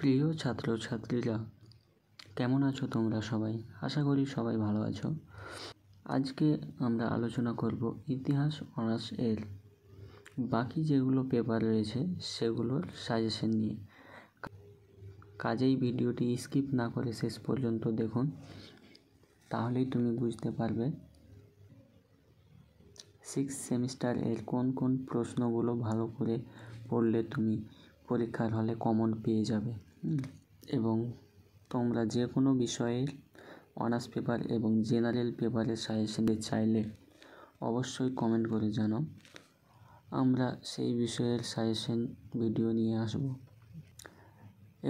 প্রিয় ছাত্রছাত্রীরা, কেমন আছো তোমরা সবাই? আশা করি সবাই ভালো আছো। আজকে আমরা আলোচনা করব ইতিহাস অনার্স এর বাকি যেগুলো পেপার রয়েছে সেগুলোর সাজেশন নিয়ে। কাজেই ভিডিওটি স্কিপ না করে শেষ পর্যন্ত দেখুন, তাহলেই তুমি বুঝতে পারবে সিক্স সেমিস্টার এর কোন কোন প্রশ্নগুলো ভালো করে পড়লে তুমি পরীক্ষার হলে কমন পেয়ে যাবে। এবং তোমরা যে কোনো বিষয়ের অনার্স পেপার এবং জেনারেল পেপারের সাজেশন চাইলে অবশ্যই কমেন্ট করে জানাও, আমরা সেই বিষয়ের সাজেশন ভিডিও নিয়ে আসব।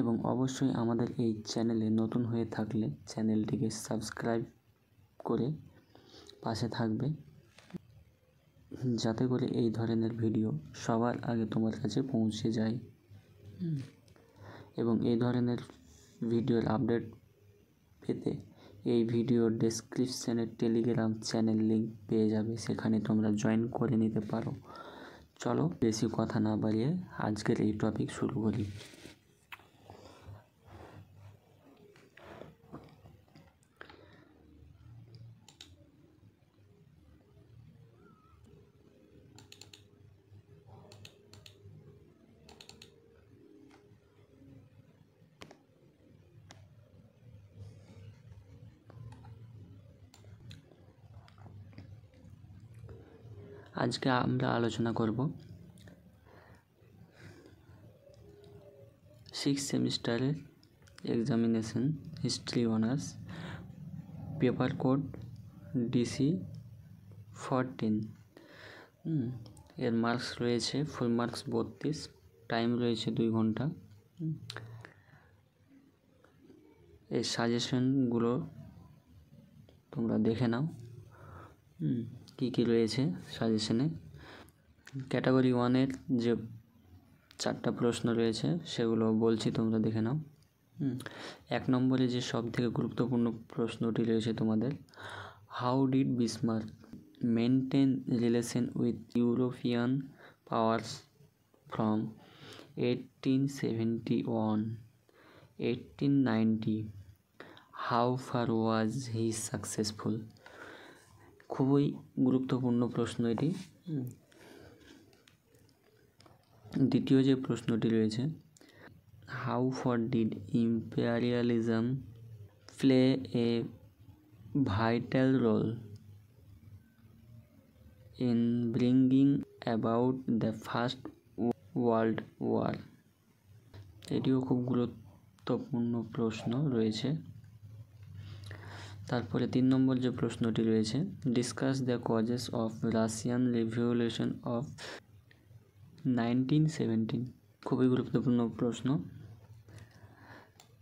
এবং অবশ্যই আমাদের এই চ্যানেলে নতুন হয়ে থাকলে চ্যানেলটিকে সাবস্ক্রাইব করে পাশে থাকবে, যাতে করে এই ধরনের ভিডিও সবার আগে তোমার কাছে পৌঁছে যায়। এবং এই ধরনের ভিডিওর আপডেট পেতে এই ভিডিওর ডেসক্রিপশানে টেলিগ্রাম চ্যানেল লিঙ্ক পেয়ে যাবে, সেখানে তোমরা জয়েন করে নিতে পারো। চলো বেশি কথা না বাড়িয়ে আজকের এই টপিক শুরু করি। আজকে আমরা আলোচনা করব সিক্স সেমিস্টারের examination history honours paper code DC 14। এর মার্কস রয়েছে ফুল মার্কস 32, টাইম রয়েছে 2 ঘন্টা। এই সাজেশনগুলো তোমরা দেখে নাও কী কী রয়েছে সাজেশনে। ক্যাটাগরি 1-এর যে 4টা প্রশ্ন রয়েছে সেগুলো বলছি, তোমরা দেখে নাও। 1 নম্বরে যে সব থেকে গুরুত্বপূর্ণ প্রশ্নটি রয়েছে তোমাদের, how did Bismarck maintain relation with European powers from 1871 1890, how far was he successful. খুবই গুরুত্বপূর্ণ প্রশ্ন এটি। দ্বিতীয় যে প্রশ্নটি রয়েছে, how far did imperialism play a vital role in bringing about the first world war. এটিও খুব গুরুত্বপূর্ণ প্রশ্ন রয়েছে। তারপরে 3 নম্বর যে প্রশ্নটি রয়েছে, discuss the causes of Russian revolution of 1917। খুবই গুরুত্বপূর্ণ প্রশ্ন।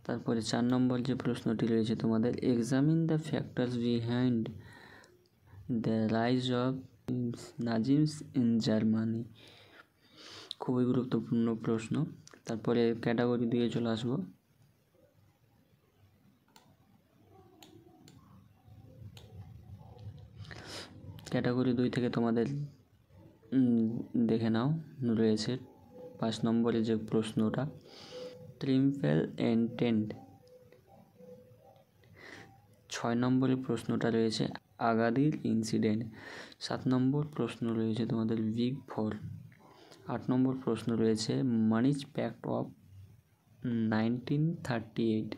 তারপরে 4 নম্বর যে প্রশ্নটি রয়েছে তোমাদের, examine the factors behind the rise of Nazism in Germany. খুবই গুরুত্বপূর্ণ প্রশ্ন। তারপরে ক্যাটাগরি দিয়ে চলে আসবো। ক্যাটাগরি 2 থেকে তোমাদের দেখে নাও রয়েছে 5 নম্বরে যে প্রশ্নটা, ট্রিমফেল এন্টেন্ট। 6 নম্বরের প্রশ্নটা রয়েছে আগাদির ইনসিডেন্ট। 7 নম্বর প্রশ্ন রয়েছে তোমাদের বিগ 4। 8 নম্বর প্রশ্ন রয়েছে মানিজ প্যাক্ট অফ 1938।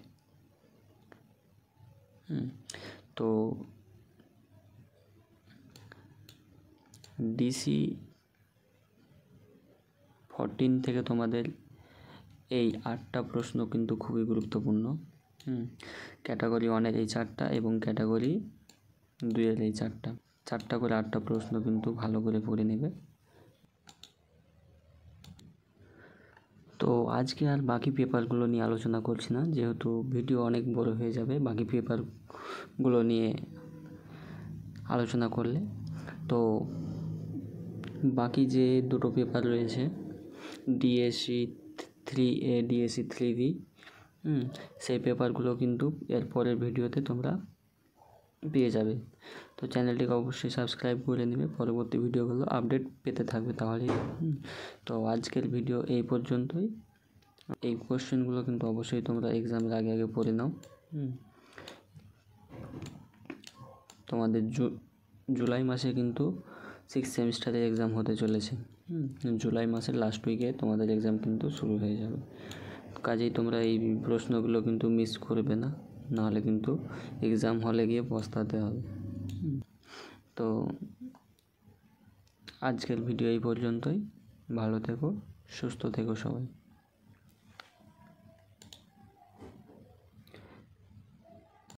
তো DC 14 থেকে তোমাদের এই 8টা প্রশ্ন কিন্তু খুবই গুরুত্বপূর্ণ। ক্যাটাগরি 1-এর এই 4টা এবং ক্যাটাগরি 2-এর এই 4টা করে 8টা প্রশ্ন কিন্তু ভালো করে পড়ে নেবে। তো আজকে আর বাকি পেপারগুলো নিয়ে আলোচনা করছি না, যেহেতু ভিডিও অনেক বড় হয়ে যাবে বাকি পেপারগুলো নিয়ে আলোচনা করলে। তো বাকি যে দুটো পেপার রয়েছে, DSC 3A DSC 3B, সেই পেপারগুলো কিন্তু এর পরের ভিডিওতে তোমরা পেয়ে যাবে। তো চ্যানেলটিকে অবশ্যই সাবস্ক্রাইব করে নেবে, পরবর্তী ভিডিওগুলো আপডেট পেতে থাকবে তাহলেই। তো আজকের ভিডিও এই পর্যন্তই। এই কোশ্চেনগুলো কিন্তু অবশ্যই তোমরা এক্সামের আগে আগে পড়ে নাও। তোমাদের জুলাই মাসে কিন্তু 6th সেমিস্টারের এক্সাম হতে চলেছে। জুলাই মাসের লাস্ট উইকে তোমাদের এক্সাম কিন্তু শুরু হয়ে যাবে। কাজেই তোমরা এই প্রশ্নগুলো কিন্তু মিস করবে না, নাহলে কিন্তু এক্সাম হলে গিয়ে পস্তাতে হবে। তো আজকের ভিডিও এই পর্যন্তই। ভালো থেকো, সুস্থ থেকো সবাই।